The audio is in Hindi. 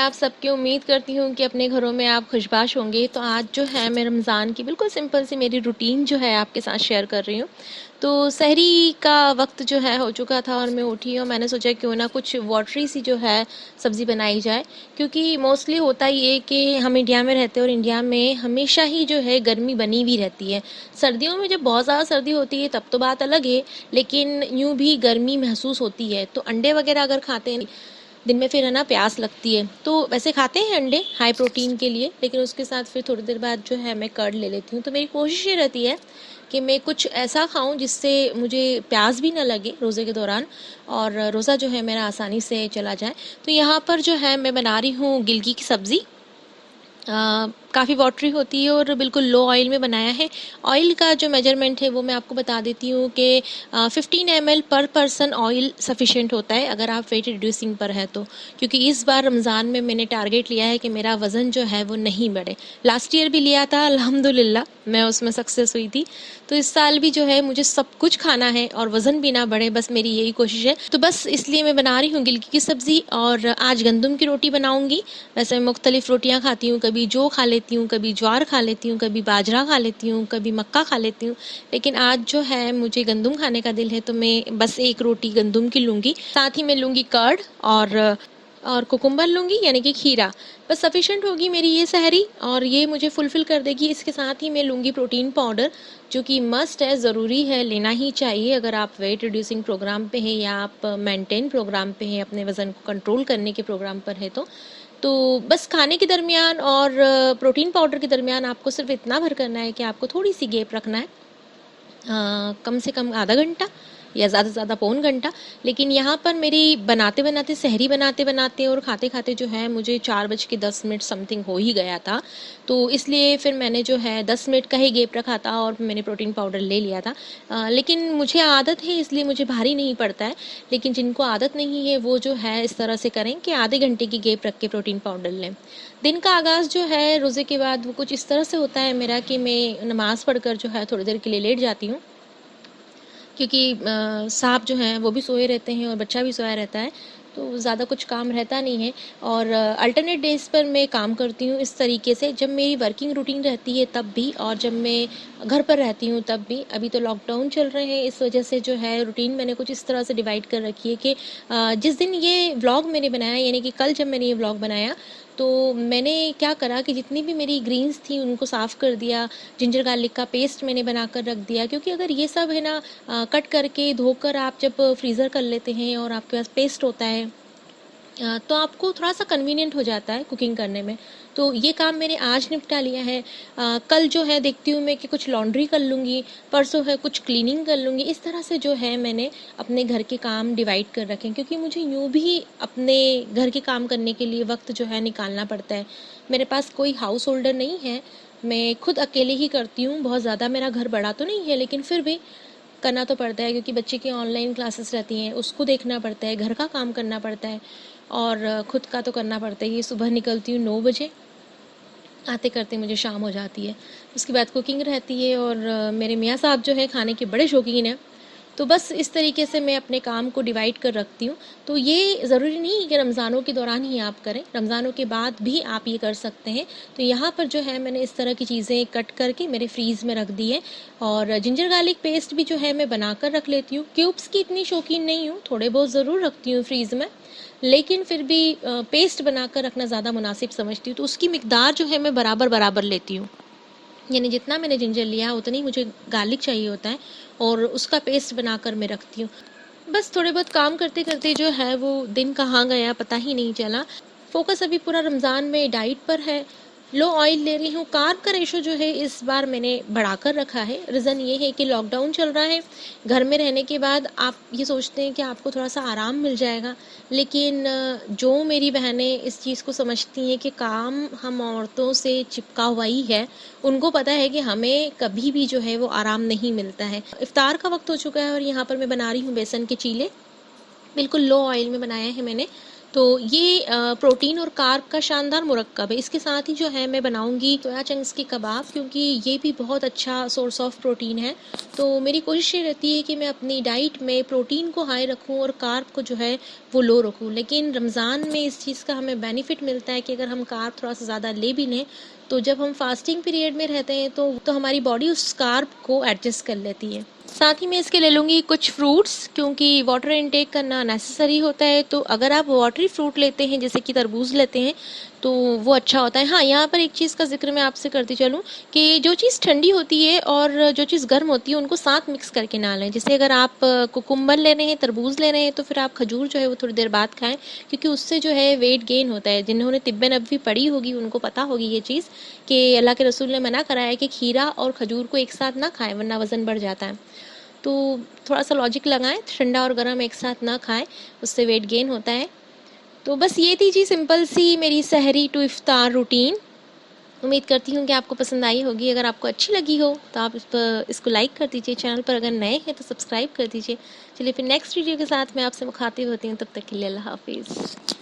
आप सबकी उम्मीद करती हूँ कि अपने घरों में आप खुशबाश होंगे। तो आज जो है मैं रमज़ान की बिल्कुल सिंपल सी मेरी रूटीन जो है आपके साथ शेयर कर रही हूँ। तो सहरी का वक्त जो है हो चुका था और मैं उठी और मैंने सोचा क्यों ना कुछ वाटरी सी जो है सब्ज़ी बनाई जाए, क्योंकि मोस्टली होता ये है कि हम इंडिया में रहते हैं और इंडिया में हमेशा ही जो है गर्मी बनी हुई रहती है। सर्दियों में जब बहुत ज़्यादा सर्दी होती है तब तो बात अलग है, लेकिन यूँ भी गर्मी महसूस होती है। तो अंडे वगैरह अगर खाते हैं दिन में फिर है ना प्यास लगती है, तो वैसे खाते हैं अंडे हाई प्रोटीन के लिए, लेकिन उसके साथ फिर थोड़ी देर बाद जो है मैं कर्ड ले लेती हूँ। तो मेरी कोशिश ये रहती है कि मैं कुछ ऐसा खाऊं जिससे मुझे प्यास भी ना लगे रोज़े के दौरान और रोज़ा जो है मेरा आसानी से चला जाए। तो यहाँ पर जो है मैं बना रही हूँ गिलकी की सब्ज़ी। काफ़ी वाटरी होती है और बिल्कुल लो ऑयल में बनाया है। ऑयल का जो मेजरमेंट है वो मैं आपको बता देती हूँ कि 15 ml पर पर्सन ऑयल सफिशिएंट होता है अगर आप वेट रिड्यूसिंग पर है तो। क्योंकि इस बार रमज़ान में मैंने टारगेट लिया है कि मेरा वज़न जो है वो नहीं बढ़े। लास्ट ईयर भी लिया था, अल्हम्दुलिल्लाह मैं उसमें सक्सेस हुई थी। तो इस साल भी जो है मुझे सब कुछ खाना है और वज़न भी ना बढ़े, बस मेरी यही कोशिश है। तो बस इसलिए मैं बना रही हूँ गिलकी की सब्ज़ी और आज गंदम की रोटी बनाऊँगी। वैसे मैं मुख्तलिफ़ रोटियाँ खाती हूँ, कभी जौ खा लेती हूँ, कभी ज्वार खा लेती हूँ, कभी बाजरा खा लेती हूँ, कभी मक्का खा लेती हूँ। लेकिन आज जो है मुझे गंदम खाने का दिल है तो मैं बस एक रोटी गंदम की लूँगी। साथ ही मैं लूँगी कर्ड और कुकुम्बर लूँगी यानी कि खीरा। बस सफिशिएंट होगी मेरी ये सहरी और ये मुझे फुलफ़िल कर देगी। इसके साथ ही मैं लूँगी प्रोटीन पाउडर, जो कि मस्ट है, ज़रूरी है, लेना ही चाहिए अगर आप वेट रिड्यूसिंग प्रोग्राम पे हैं या आप मेंटेन प्रोग्राम पे हैं, अपने वज़न को कंट्रोल करने के प्रोग्राम पर है तो बस खाने के दरमियान और प्रोटीन पाउडर के दरमियान आपको सिर्फ इतना भर करना है कि आपको थोड़ी सी गैप रखना है, कम से कम आधा घंटा या ज़्यादा से ज़्यादा पौन घंटा। लेकिन यहाँ पर मेरी बनाते बनाते सहरी बनाते बनाते और खाते खाते जो है मुझे 4:10 समथिंग हो ही गया था। तो इसलिए फिर मैंने जो है 10 मिनट का ही गैप रखा था और मैंने प्रोटीन पाउडर ले लिया था। लेकिन मुझे आदत है इसलिए मुझे भारी नहीं पड़ता है। लेकिन जिनको आदत नहीं है वो जो है इस तरह से करें कि आधे घंटे की गैप रख के प्रोटीन पाउडर लें। दिन का आगाज़ जो है रोज़े के बाद वो कुछ इस तरह से होता है मेरा कि मैं नमाज़ पढ़कर जो है थोड़ी देर के लिए लेट जाती हूँ, क्योंकि साहब जो हैं वो भी सोए रहते हैं और बच्चा भी सोया रहता है, तो ज़्यादा कुछ काम रहता नहीं है। और अल्टरनेट डेज़ पर मैं काम करती हूँ इस तरीके से, जब मेरी वर्किंग रूटीन रहती है तब भी और जब मैं घर पर रहती हूँ तब भी। अभी तो लॉकडाउन चल रहे हैं, इस वजह से जो है रूटीन मैंने कुछ इस तरह से डिवाइड कर रखी है कि जिस दिन ये व्लॉग मैंने बनाया यानी कि कल जब मैंने ये व्लॉग बनाया तो मैंने क्या करा कि जितनी भी मेरी ग्रीन्स थी उनको साफ़ कर दिया। जिंजर गार्लिक का पेस्ट मैंने बनाकर रख दिया, क्योंकि अगर ये सब है ना कट करके धोकर आप जब फ्रीज़र कर लेते हैं और आपके पास पेस्ट होता है, तो आपको थोड़ा-सा कन्वीनिएंट हो जाता है कुकिंग करने में। तो ये काम मैंने आज निपटा लिया है। कल जो है देखती हूँ मैं कि कुछ लॉन्ड्री कर लूँगी, परसों है कुछ क्लीनिंग कर लूँगी। इस तरह से जो है मैंने अपने घर के काम डिवाइड कर रखे हैं, क्योंकि मुझे यूँ भी अपने घर के काम करने के लिए वक़्त जो है निकालना पड़ता है। मेरे पास कोई हाउस होल्डर नहीं है, मैं खुद अकेले ही करती हूँ। बहुत ज़्यादा मेरा घर बड़ा तो नहीं है, लेकिन फिर भी करना तो पड़ता है, क्योंकि बच्चे की ऑनलाइन क्लासेस रहती हैं, उसको देखना पड़ता है, घर का काम करना पड़ता है और खुद का तो करना पड़ता ही है। सुबह निकलती हूँ 9 बजे, आते करते मुझे शाम हो जाती है। उसके बाद कुकिंग रहती है और मेरे मियाँ साहब जो है खाने के बड़े शौकीन हैं। तो बस इस तरीके से मैं अपने काम को डिवाइड कर रखती हूँ। तो ये ज़रूरी नहीं है कि रमज़ानों के दौरान ही आप करें, रमज़ानों के बाद भी आप ये कर सकते हैं। तो यहाँ पर जो है मैंने इस तरह की चीज़ें कट करके मेरे फ्रीज़ में रख दी है। और जिंजर गार्लिक पेस्ट भी जो है मैं बनाकर रख लेती हूँ। क्यूब्स की इतनी शौकीन नहीं हूँ, थोड़े बहुत ज़रूर रखती हूँ फ्रीज़ में, लेकिन फिर भी पेस्ट बनाकर रखना ज़्यादा मुनासिब समझती हूँ। तो उसकी मिकदार जो है मैं बराबर बराबर लेती हूँ, यानी जितना मैंने जिंजर लिया उतनी मुझे गार्लिक चाहिए होता है और उसका पेस्ट बनाकर मैं रखती हूँ। बस थोड़े बहुत काम करते करते जो है वो दिन कहाँ गया पता ही नहीं चला। फोकस अभी पूरा रमज़ान में डाइट पर है। लो ऑयल ले रही हूँ। कार्ब का रेशो जो है इस बार मैंने बढ़ाकर रखा है। रीज़न ये है कि लॉकडाउन चल रहा है, घर में रहने के बाद आप ये सोचते हैं कि आपको थोड़ा सा आराम मिल जाएगा, लेकिन जो मेरी बहनें इस चीज़ को समझती हैं कि काम हम औरतों से चिपका हुआ ही है, उनको पता है कि हमें कभी भी जो है वो आराम नहीं मिलता है। इफ्तार का वक्त हो चुका है और यहाँ पर मैं बना रही हूँ बेसन के चीले। बिल्कुल लो ऑयल में बनाया है मैंने। तो ये प्रोटीन और कार्ब का शानदार मुरक्कब है। इसके साथ ही जो है मैं बनाऊँगी सोया चंक्स के कबाब, क्योंकि ये भी बहुत अच्छा सोर्स ऑफ प्रोटीन है। तो मेरी कोशिश ये रहती है कि मैं अपनी डाइट में प्रोटीन को हाई रखूँ और कार्ब को जो है वो लो रखूँ। लेकिन रमज़ान में इस चीज़ का हमें बेनिफिट मिलता है कि अगर हम कार्ब थोड़ा सा ज़्यादा ले भी लें, तो जब हम फास्टिंग पीरियड में रहते हैं तो हमारी बॉडी उस कार्ब को एडजस्ट कर लेती है। साथ ही मैं इसके ले लूँगी कुछ फ्रूट्स, क्योंकि वाटर इनटेक करना नेसेसरी होता है। तो अगर आप वाटरी फ्रूट लेते हैं, जैसे कि तरबूज लेते हैं, तो वो अच्छा होता है। हाँ, यहाँ पर एक चीज़ का ज़िक्र मैं आपसे करती चलूँ कि जो चीज़ ठंडी होती है और जो चीज़ गर्म होती है, उनको साथ मिक्स करके ना लें। जैसे अगर आप कुकुम्बर ले रहे हैं, तरबूज ले रहे हैं, तो फिर आप खजूर जो है वो थोड़ी देर बाद खाएँ, क्योंकि उससे जो है वेट गेन होता है। जिन्होंने तिब्बे नबवी पढ़ी होगी उनको पता होगी ये चीज़, कि अल्लाह के रसूल ने मना करा है कि खीरा और खजूर को एक साथ ना खाएँ, वरना वज़न बढ़ जाता है। तो थोड़ा सा लॉजिक लगाएं, ठंडा और गर्म एक साथ ना खाएं, उससे वेट गेन होता है। तो बस ये थी जी सिंपल सी मेरी सहरी टू इफ्तार रूटीन। उम्मीद करती हूँ कि आपको पसंद आई होगी। अगर आपको अच्छी लगी हो तो आप इसको लाइक कर दीजिए। चैनल पर अगर नए हैं तो सब्सक्राइब कर दीजिए। चलिए फिर नेक्स्ट वीडियो के साथ मैं आपसे मुखातिब होती हूँ। तब तक के लिए अल्लाह हाफिज़।